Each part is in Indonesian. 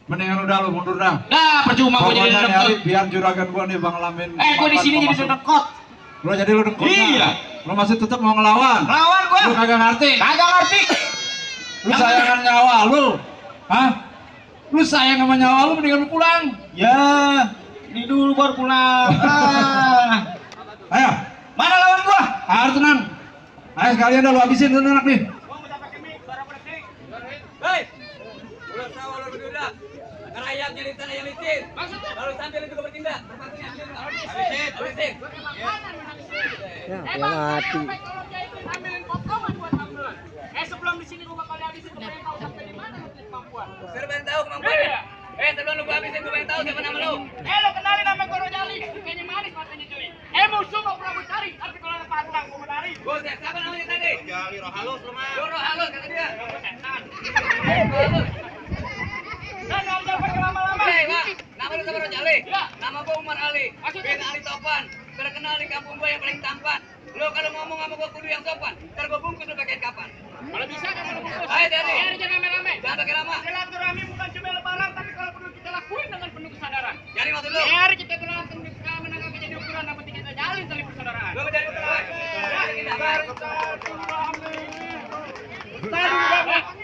Mendingan udah lu mundur dah. Nah, percuma gua jadi Pokoknya dengkot. nyari biar juragan gua nih Bang Lamin. Gua di sini jadi dengkot. Lu jadi lu dengkot. Iya. Lu masih tetap mau ngelawan. Lawan gua. Lu kagak ngerti. Kagak ngerti. Lu sayangan nyawa lu. Hah? Lu sayang sama nyawa lu mendingan lu pulang. Ya, ini dulu baru pulang. Ayo, Mana lawan gua? harus tenang. Ayo sekalian dah lu habisin tuh anak nih. Hei, udah tahu lo berdua. Ngerayap jadi tanah yang licin. Lalu sambil itu bertindak. Habisin. Ya, mati. Sebelum di sini gua bakal habisin, gua pengen tahu sampai di mana lu kemampuan. Pengen tahu kemampuan. Sebelum lu gua habisin gua pengen tahu siapa nama lu. Lo kenalin nama gua Rojali, kayaknya manis matanya cuy. Musuh mau pernah cari, tapi kalau ada pantang gua menari. Buset, siapa namanya tadi? Jali roh halus lu mah. Roh halus kata dia. Setan. Halus. Dan jangan pakai lama-lama. Hei, Pak. Nama lu siapa Rojali? Ya. Nama gua Umar Ali. Maksudnya? Bin Ali Topan. Terkenal di kampung gua yang paling tampan. Lu kalau ngomong sama gua kudu yang sopan. Ntar gua bungkus lu pakai kapan. Kalau bisa kan kalau bungkus. Ayo, Dedi. Jangan rame-rame. Jangan pakai lama. Silaturahmi bukan cuma lebaran, tapi kalau perlu kita lakuin dengan penuh kesadaran. Jadi maksud lu? Mari kita berantem di menanggapi jadi ukuran yang penting kita jalin tali persaudaraan. Lu mencari betul. Kita bar.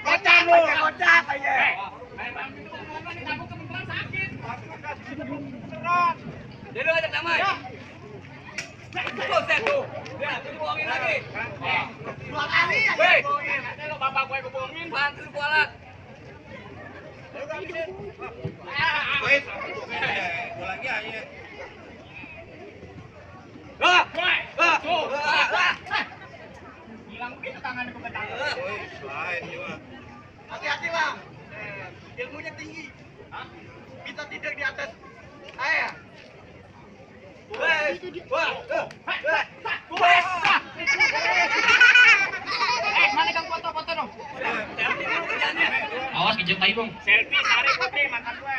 Kocak lu. Kocak aja. Jadi lu ajak damai. Buset tuh. Ya, lu bohongin lagi. Dua kali ya. Hei. Nanti lo bapak gue bohongin. Bantu lu kualat. Hilang begitu tangannya kebetulan. Hati-hati bang, ilmunya tinggi. Kita tidak di atas air. Mana kang foto-foto dong? Awas kejut tai, Bang. Selfie sehari putih mantan gue.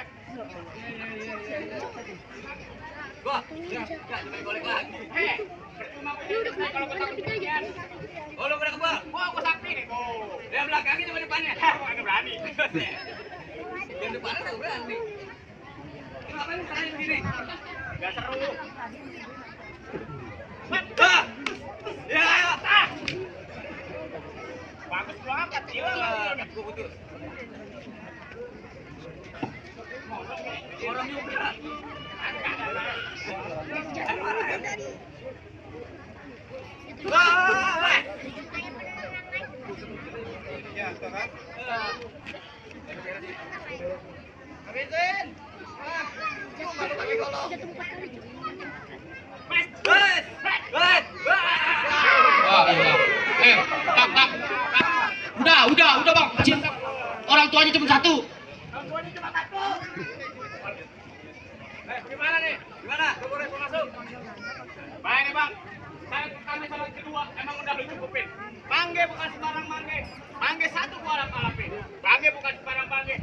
Gua, ya, jangan balik lagi. Percuma gue kalau kita kebagian. Oh, lu kena kebal. Gua sakti nih, gua. Dia belakangnya cuma depannya. Enggak berani. Yang depannya enggak berani. Kenapa lu tanya begini? Enggak seru. Ya, Bagus banget, gila. gua putus. Orang juga. Habisin. Wah, iya. Tak. Udah, Bang. Kecil. Orang tuanya cuma satu. Gimana nih? Gimana? Gua boleh masuk? Baik nih, Bang. Kami salah kedua emang udah lu cukupin. Mangge bukan sembarang mangge. Mangge satu gua alap-alapin. Mangge bukan sembarang mangge.